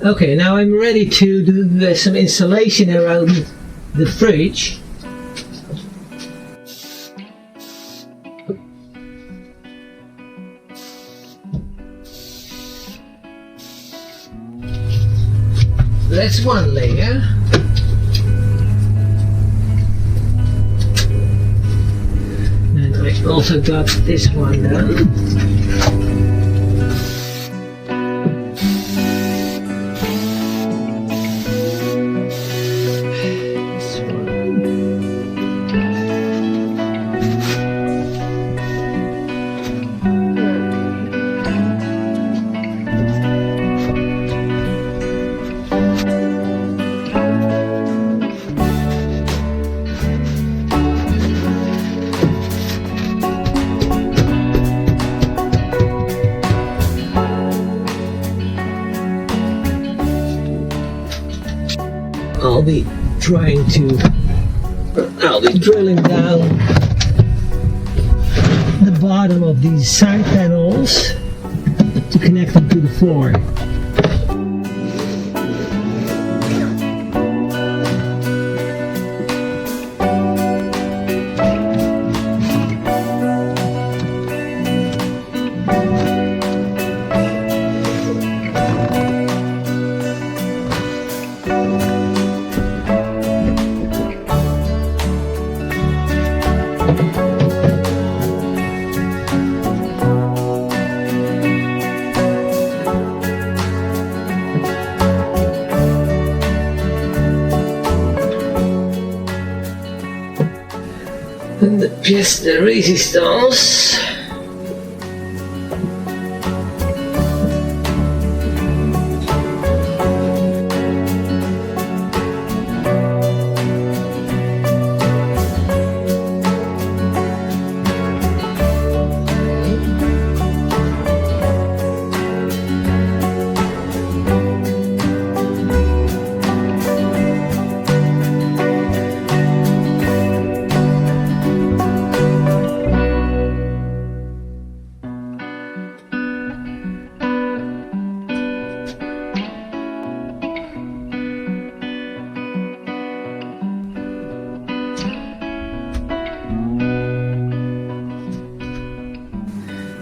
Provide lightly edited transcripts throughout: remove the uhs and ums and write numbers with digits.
Okay, now I'm ready to do some installation around the fridge. That's one layer. And I also got this one done. I'll be drilling down the bottom of these side panels to connect them to the floor. And the pièce de résistance.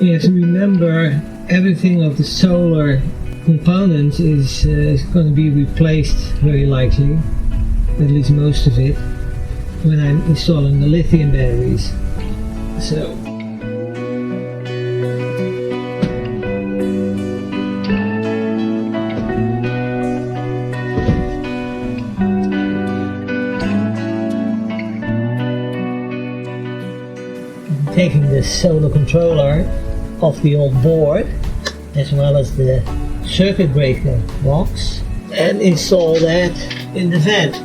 You have to remember everything of the solar components is going to be replaced very likely, at least most of it, when I'm installing the lithium batteries. So taking the solar controller off the old board, as well as the circuit breaker box, and install that in the vent.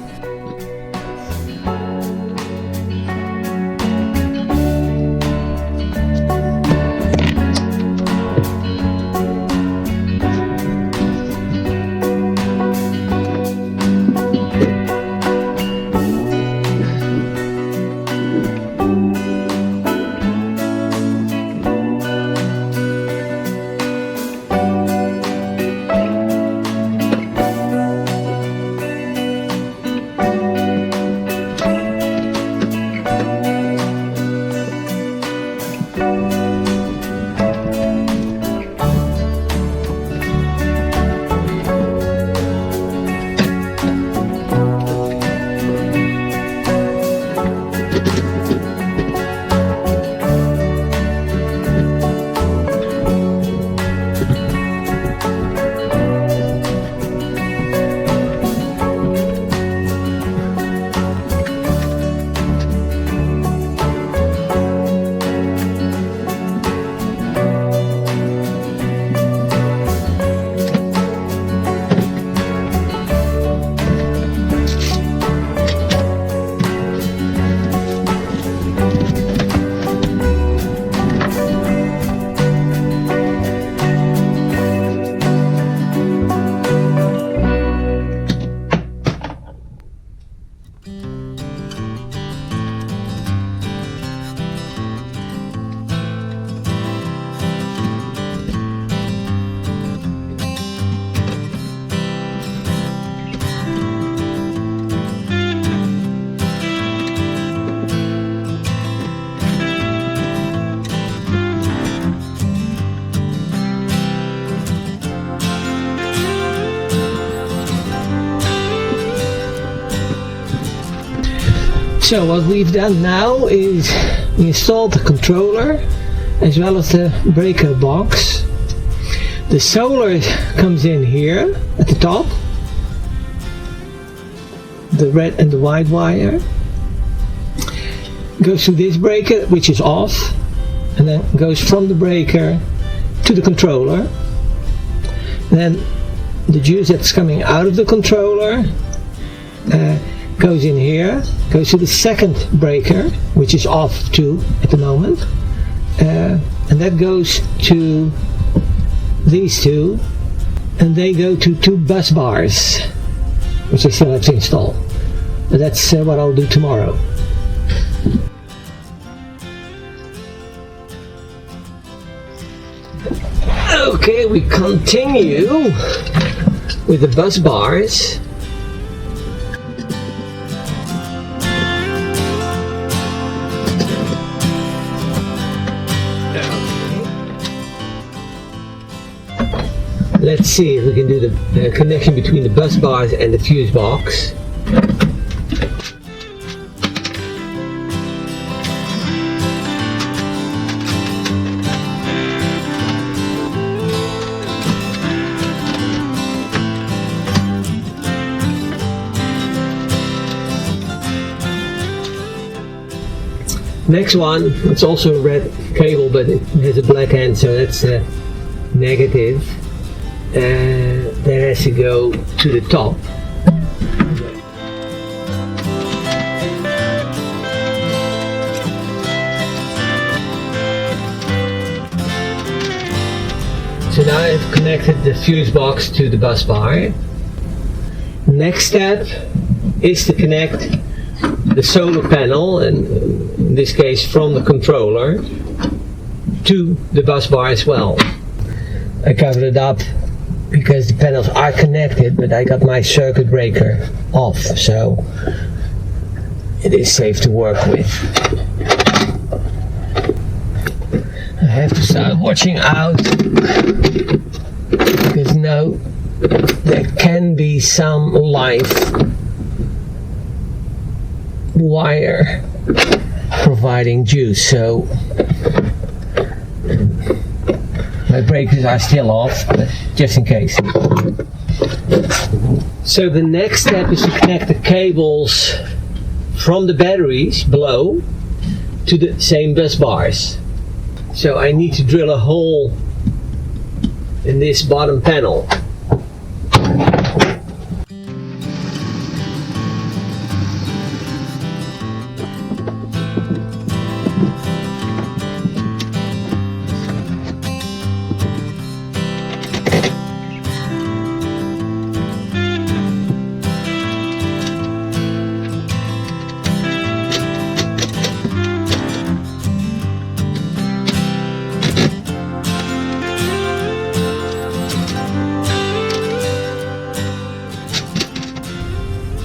So what we've done now is we installed the controller as well as the breaker box. The solar comes in here at the top, the red and the white wire goes to this breaker, which is off, and then goes from the breaker to the controller. Then the juice that's coming out of the controller goes in here, goes to the second breaker, which is off too at the moment, and that goes to these two, and they go to two bus bars, which I still have to install. But that's what I'll do tomorrow. Okay, we continue with the bus bars. Let's see if we can do the connection between the bus bars and the fuse box. Next one, it's also a red cable, but it has a black end, so that's negative. That has to go to the top. So now I've connected the fuse box to the bus bar. Next step is to connect the solar panel, and in this case from the controller, to the bus bar as well. I covered it up because the panels are connected, but I got my circuit breaker off, so it is safe to work with. I have to start watching out because now there can be some live wire providing juice, so my breakers are still off, but just in case. So the next step is to connect the cables from the batteries below to the same bus bars. So I need to drill a hole in this bottom panel.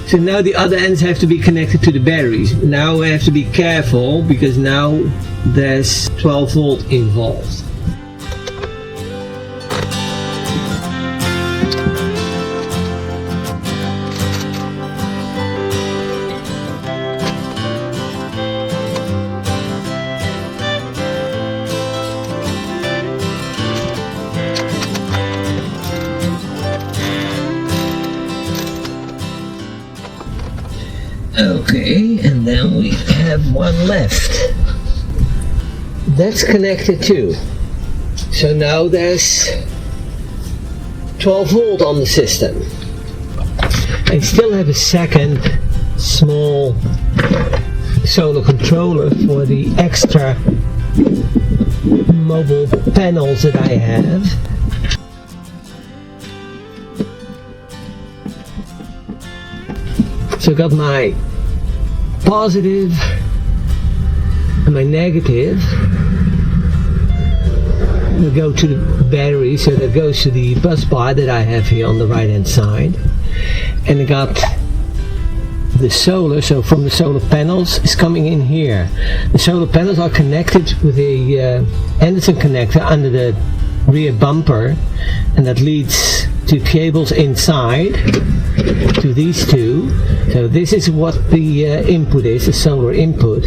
So now the other ends have to be connected to the batteries. Now we have to be careful because now there's 12 volt involved. Okay, and then we have one left. That's connected too. So now there's 12 volt on the system. I still have a second small solar controller for the extra mobile panels that I have. So I got my positive and my negative. We go to the battery, so that goes to the bus bar that I have here on the right hand side. And I got the solar, so from the solar panels is coming in here. The solar panels are connected with a Anderson connector under the rear bumper, and that leads to cables inside to these two. So this is what the input is, the solar input.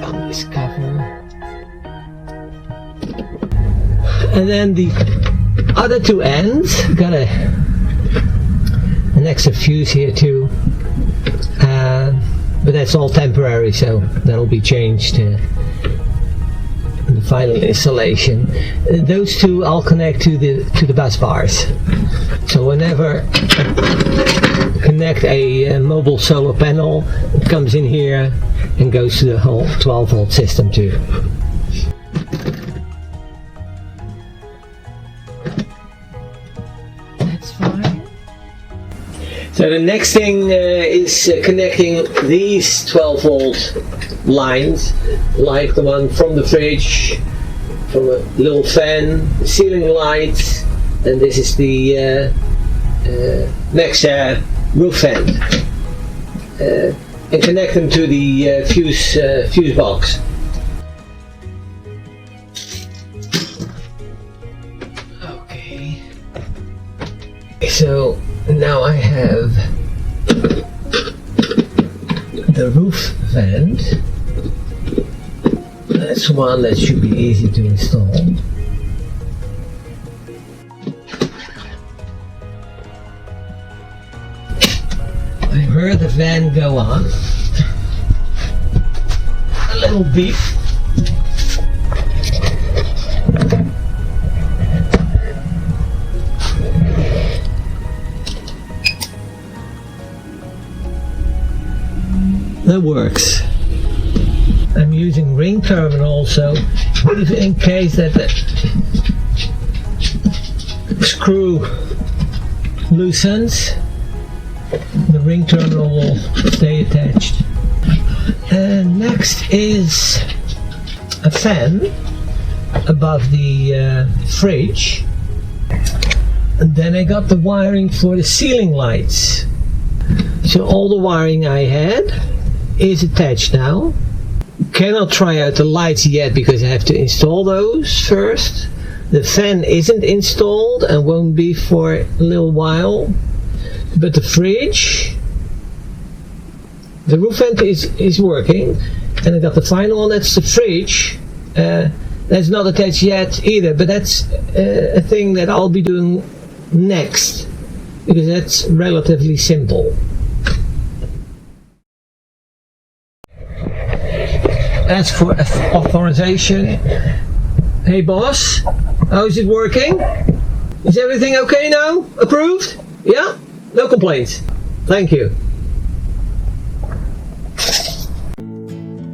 On this cover. And then the other two ends, got an extra fuse here too. But that's all temporary, so that'll be changed in the final installation. Those two I'll connect to the bus bars. So whenever I connect a mobile solar panel, it comes in here and goes to the whole 12-volt system too. That's fine. So the next thing is connecting these 12-volt lines, like the one from the fridge, from a little fan, ceiling lights, and this is the next roof vent, and connect them to the fuse box. Okay. So now I have the roof vent. That's one that should be easy to install. I heard the fan go on. A little beep. That works. I'm using ring terminal also, in case that the screw loosens, the ring terminal will stay attached. And next is a fan above the fridge. And then I got the wiring for the ceiling lights. So all the wiring I had is attached now. Cannot try out the lights yet because I have to install those first. The fan isn't installed and won't be for a little while. But the fridge, the roof vent is working, and I got the final one, that's the fridge. That's not attached yet either, but that's a thing that I'll be doing next, because that's relatively simple. As for authorization, hey boss, how is it working? Is everything okay now? Approved? Yeah? No complaints. Thank you.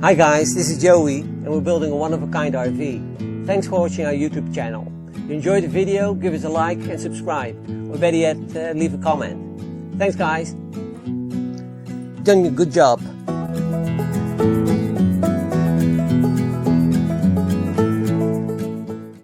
Hi guys, this is Joey and we're building a one-of-a-kind RV. Thanks for watching our YouTube channel. If you enjoyed the video, give us a like and subscribe. Or better yet, leave a comment. Thanks guys. You've done a good job.